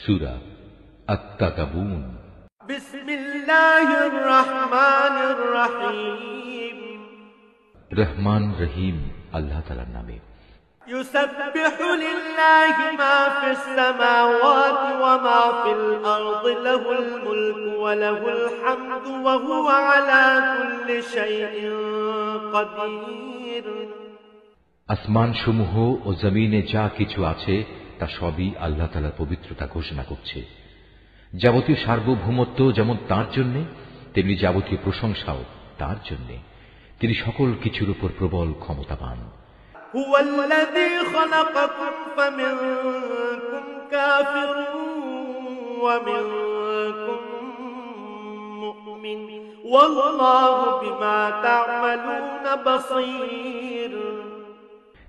সূরা আত-তাকাবুন। বিসমিল্লাহির রহমানির রহিম। রহমান রহিম আল্লাহ তাআলার নামে। ইউসাব্বিহু লিল্লাহি মা ফিস সামাওয়াতি ওয়া মা ফিল আরদি লাহুল মুলকু ওয়া লাহুল হামদু ওয়া হুয়া আলা কুল্লি শাইইন কাদির। আসমান সমূহ ও জমিনে যা কিছু আছে তা সবই আল্লাহ তাআলার পবিত্রতা ঘোষণা করছে। যাবতীয় সার্বভৌমত্ব যেমন তাঁর জন্য, তেমনি যাবতীয় প্রশংসাও তাঁর জন্য। তিনি সকল কিছুর উপর প্রবল ক্ষমতাবান। হুয়াল্লাযী খালাকাকুম ফামিনকুম কাফিরুন ওয়া মিনকুম মুমিন ওয়াল্লাহু বিমা তা'মালুনা বাসীর।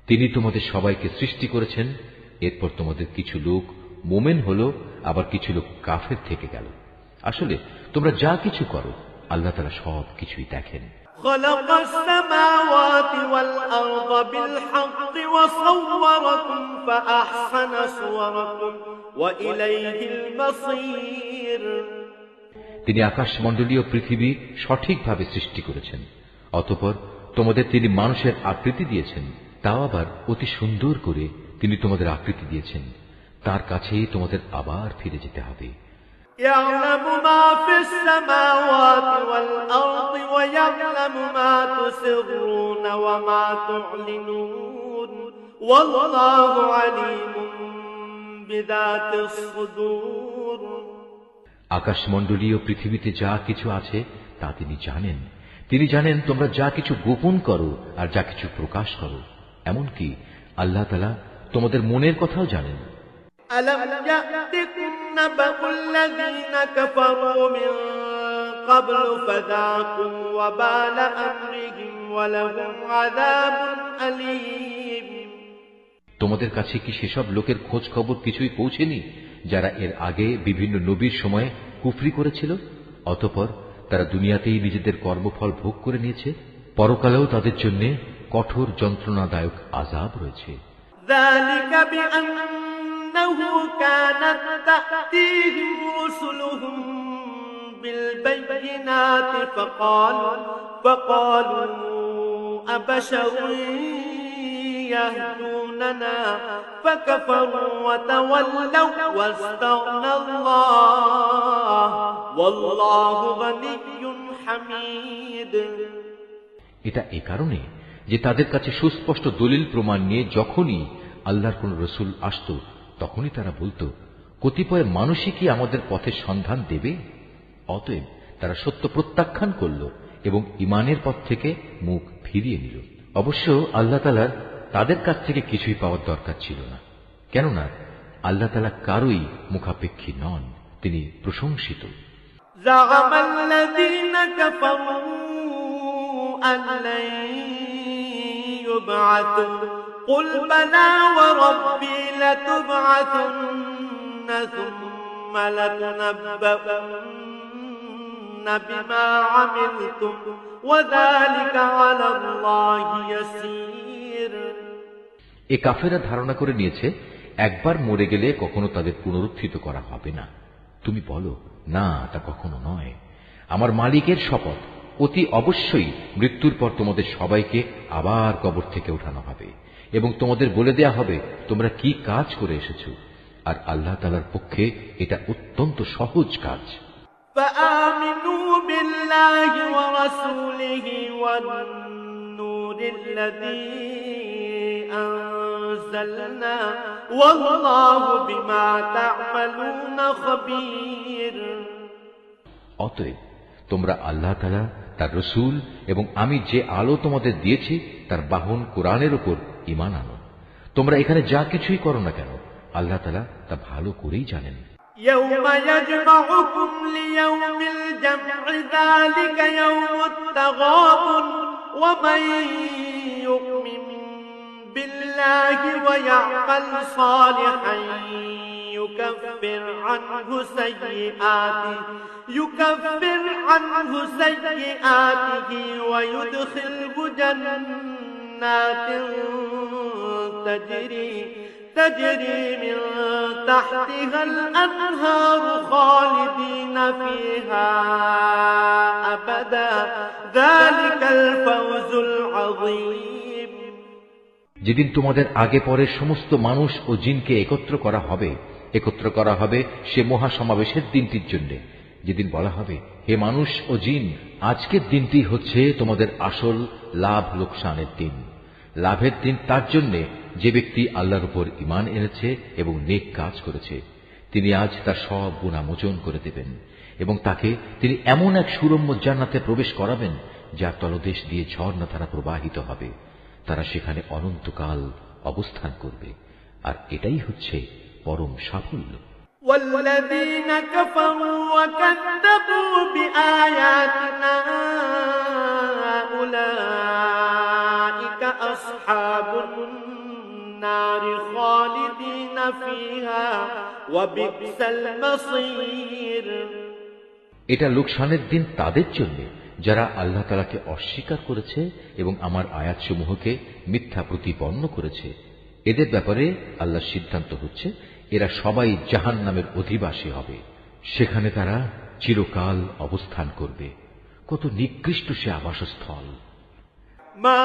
তিনি তোমাদের সবাইকে সৃষ্টি করেছেন, এরপর তোমাদের কিছু লোক মুমিন হলো, আবার কিছু লোক কাফের থেকে গেল। আসলে তোমরা যা কিছু করো আল্লাহ তাআলা সব কিছুই দেখেন। খালাকাস সামাওয়াতি ওয়াল আরদা বিল হাক্কি ওয়া সাওওয়ারাকুম ফাআহসানা সুওয়ারাকুম ওয়া ইলাইহিল মাসীর। তিনি আকাশমণ্ডলীয় পৃথিবী সঠিকভাবে সৃষ্টি করেছেন, অতঃপর তোমাদের তিনি মানুষের আকৃতি দিয়েছেন, তাও আবার অতি সুন্দর করে তিনি তোমাদের আকৃতি দিয়েছেন। তার কাছেই তোমাদের আবার ফিরে যেতে হবে। ইয়ালামু মা ফিস সামাওয়াতি ওয়াল আরদি ওয়া ইয়ালামু মা তুসিররুনা ওয়া মা তু'লিনুন ওয়াল্লাহু আলীমুন বিযাতিস সুদূর। আকাশমণ্ডলীয় পৃথিবীতে যা কিছু আছে তা তিনি জানেন। তিনি জানেন তোমরা যা কিছু গোপন করো আর যা কিছু প্রকাশ করো। এমনকি আল্লাহ তাআলা তোমাদের মনের কথাও জানেন। ألم يأتكم نبأ الذين كفروا من قبل فذاقوا وبال أمرهم ولهم عذاب أليم। তোমাদের কাছে কি সেসব লোকের খোঁজ খবর কিছুই পৌঁছেনি যারা এর আগে বিভিন্ন নবীর সময় কুফরি করেছিল, অতঃপর তারা দুনিয়াতেই নিজেদের কর্মফল ভোগ করে নিয়েছে, পরকালেও তাদের জন্য কঠোর যন্ত্রণাদায়ক আযাব রয়েছে। ذلك بأنه كانت تأتيهم رسلهم بالبينات فقالوا أبشر يهدوننا فكفروا وتولوا واستغنى الله والله غني حميد। এটা এ কারণে যে তাদের কাছে সুস্পষ্ট দলিল প্রমাণ নিয়ে যখনই আল্লাহর কোন রসুল আসত, তখনই তারা বলতো, কতিপয় মানুষই কি আমাদের পথের সন্ধান দেবে? অতএব তারা সত্য প্রত্যাখ্যান করল এবং ঈমানের পথ থেকে মুখ ফিরিয়ে নিল। অবশ্য আল্লাহ তাআলার তাদের কাছ থেকে কিছুই পাওয়ার দরকার ছিল না, কেননা আল্লাহ তাআলা কারোই মুখাপেক্ষী নন, তিনি প্রশংসিত। زعم الذين كفروا أن لن يبعثوا قل بلى وربي لتبعثن ثم لتنبؤن بما عملتم وذلك على الله يسير। এ কাফেররা ধারণা করে নিয়েছে একবার মরে গেলে কখনো তাদের পুনরুত্থিত করা হবে না। তুমি বলো, না, তা কখনো নয়। আমার মালিকের শপথ, অতি অবশ্যই মৃত্যুর পর তোমাদের সবাইকে আবার কবর থেকে উঠানো হবে এবং তোমাদের বলে দেয়া হবে তোমরা কি কাজ করে এসেছো, আর আল্লাহ তাআলার পক্ষে এটা অত্যন্ত সহজ কাজ। فآمنوا بالله ورسوله والنور الذي أنزلنا والله بما تعملون خبير। অতএব তোমরা আল্লাহ তাআলা, তার রসুল এবং আমি যে আলো তোমাদের দিয়েছি তার বাহন কোরআনের উপর ঈমান আনো। তোমরা এখানে যা কিছুই করো না কেন আল্লাহ তাআলা তা ভালো করেই জানেন। يوم يجمعكم ليوم الجمع ذلك يوم التغابن ومن يؤمن بالله ويعمل صالحا يكفر عنه سيئاته ويدخله جنات تجري من تحتها الأنهار خالدين فيها أبدا ذلك الفوز العظيم যেদিন তোমাদের আগে পরে সমস্ত মানুষ ও জিনকে একত্র করা হবে সে মহাসমাবেশের দিনটির জন্য, যেদিন বলা হবে, হে মানুষ ও জিন, আজকের দিনটি হচ্ছে তোমাদের আসল লাভ লোকসানের দিন। লাভের দিন তার জন্য যে ব্যক্তি আল্লাহর উপর ঈমান এনেছে এবং নেক কাজ করেছে, তিনি আজ তার সব গুনাহ মোচন করে দেবেন এবং তাকে তিনি এমন এক সুরম্য জান্নাতে প্রবেশ করাবেন যার তলদেশ দিয়ে ঝর্ণাধারা প্রবাহিত হবে। তারা সেখানে অনন্তকাল অবস্থান করবে, আর এটাই হচ্ছে পরম সাফল্য। والذين كفروا وكذبوا بآياتنا أولئك أصحاب النار خالدين فيها وبئس المصير এটা লোকসানের দিন তাদের জন্য যারা আল্লাহ তাআলাকে অস্বীকার করেছে এবং আমার আয়াতসমূহকে মিথ্যা প্রতিপন্ন করেছে। এদের ব্যাপারে আল্লাহর সিদ্ধান্ত হচ্ছে, এরা সবাই জাহান্নামের অধিবাসী হবে, সেখানে তারা চিরকাল অবস্থান করবে। কত নিকৃষ্ট সে আবাসস্থল! মা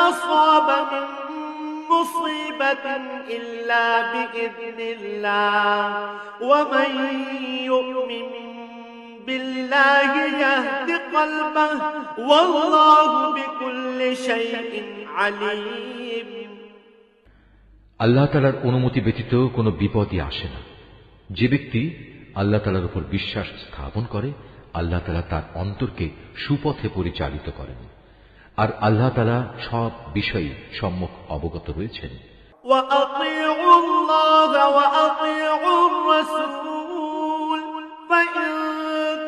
আসাবা মিন মুসিবাতিন ইল্লা বিইذনিল্লাহ ওয়া মান ইউমিন বিল্লাহি ইয়াহদি কলবাহু ওয়াল্লাহু বিকুল্লি শাইইন আলীম। আল্লাহ তাআলার অনুমতি ব্যতীত কোনো বিপদই আসে না। যে ব্যক্তি আল্লাহ তাআলার উপর বিশ্বাস স্থাপন করে, আল্লাহ তাআলা তার অন্তরকে সুপথে পরিচালিত করেন, আর আল্লাহ তাআলা সব বিষয়ে সম্যক অবগত রয়েছেন। وأطيعوا الله وأطيعوا الرسول فإن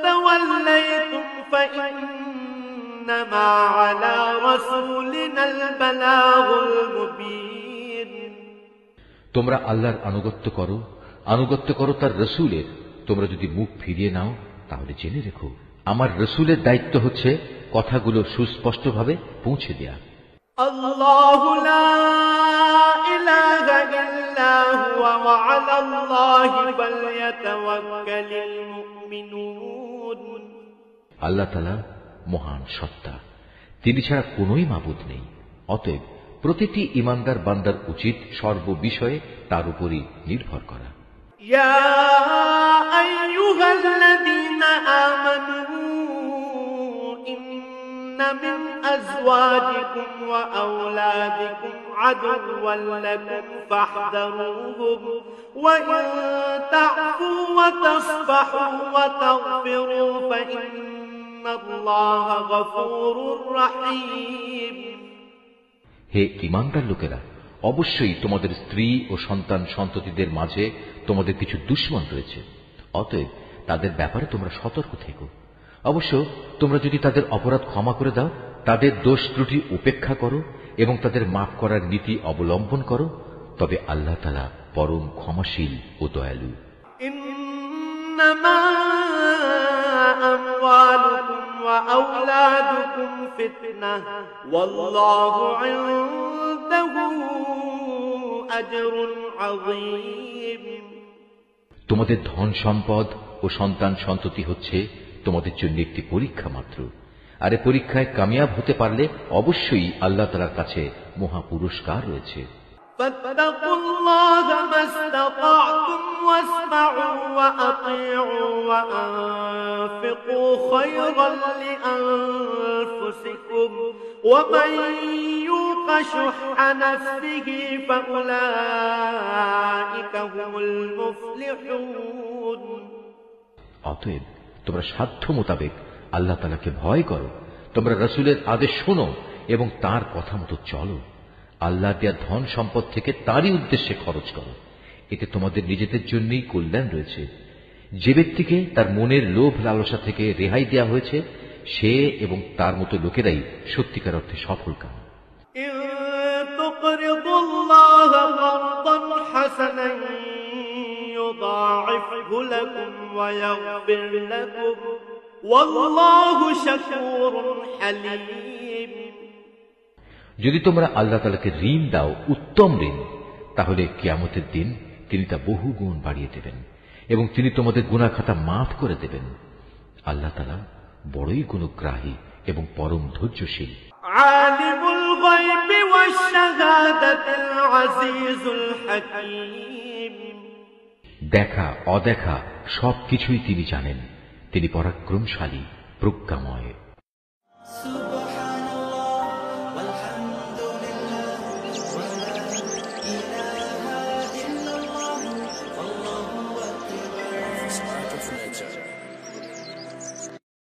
توليتم فإنما على رسولنا البلاغ المبين। তোমরা আল্লাহর আনুগত্য করো তার রসুলের। তোমরা যদি মুখ ফিরিয়ে নাও তাহলে জেনে রেখো, আমার রসুলের দায়িত্ব হচ্ছে কথাগুলো সুস্পষ্টভাবে পৌঁছে দেয়া। আল্লাহু লা ইলাহা ইল্লা হুয়া ওয়া আলাল্লাহি ফালইয়াতাওয়াক্কালিল মুমিনুন। আল্লাহ তাআলা মহান সত্তা, তিনি ছাড়া কোনোই মাবুদ নেই। অতএব প্রতিটি ঈমানদার বান্দার উচিত সর্ববিষয়ে তার উপরই নির্ভর করা। ইয়া আইয়ুহাল্লাযীনা আমানু ইন্না মিন আজওয়াজিকুম ওয়া আওলাদিকুম আদুওয়ান লাকুম ফাহযারুহুম ওয়া ইন তা'ফু ওয়া তাসফাহু ওয়া তাগফিরু ফাইন্নাল্লাহা গফুরুর রাহিম। হে ঈমানদার লোকেরা, অবশ্যই তোমাদের স্ত্রী ও সন্তান সন্ততিদের মাঝে তোমাদের কিছু দুশমন রয়েছে, অতএব তাদের ব্যাপারে তোমরা সতর্ক থেকো। অবশ্য তোমরা যদি তাদের অপরাধ ক্ষমা করে দাও, তাদের দোষ ত্রুটি উপেক্ষা করো এবং তাদের মাফ করার নীতি অবলম্বন করো, তবে আল্লাহ তাআলা পরম ক্ষমাশীল ও দয়ালু। ইন্নামা আমওয়ালুকুম ওয়া আওলাদুকুম ফিতনাহ ওয়াল্লাহু ইনদাহু আজরুন আযীম। তোমাদের ধন সম্পদ ও সন্তান সন্ততি হচ্ছে তোমাদের জন্য একটি পরীক্ষা মাত্র, আর এই পরীক্ষায় কামিয়াব হতে পারলে অবশ্যই আল্লাহ তাআলার কাছে মহা পুরস্কার রয়েছে। ফাত্তাকুল্লাহা মাসতাতা'তুম ওয়াসমা'ু ওয়া আতি'উ ওয়া আনফিকু খায়রান লিআনফুসিকুম ওয়া মান ইউকা শুহহা নাফসিহি ফাউলাইকা হুমুল মুফলিহুন। অতএব তোমরা সাধ্য মোতাবেক আল্লাহ তাআলাকে ভয় করো, তোমরা রাসূলের আদেশ শোনো এবং তার কথা মতো চলো। আল্লাহ দেয়া ধন সম্পদ থেকে তারই উদ্দেশ্যে খরচ করো, এতে তোমাদের নিজেদের জন্যই কল্যাণ রয়েছে। যে ব্যক্তিকে তার মনের লোভ লালসা থেকে রেহাই দেওয়া হয়েছে, সে এবং তার মতো লোকেরাই সত্যিকার অর্থে সফল কাম। যদি তোমরা আল্লাহ তাআলাকে ঋণ দাও, উত্তম ঋণ, তাহলে কিয়ামতের দিন তিনি তা বহু গুণ বাড়িয়ে দেবেন এবং তিনি তোমাদের গুনাহ খাতা মাফ করে দেবেন। আল্লাহ তাআলা বড়ই গুণগ্রাহী এবং পরম ধৈর্যশীল। আলিমুল গায়বি ওয়াশ শাহাদাতিল আজিজুল হাকীম। দেখা অদেখা সবকিছুই তিনি জানেন, তিনি পরাক্রমশালী, প্রজ্ঞাময়।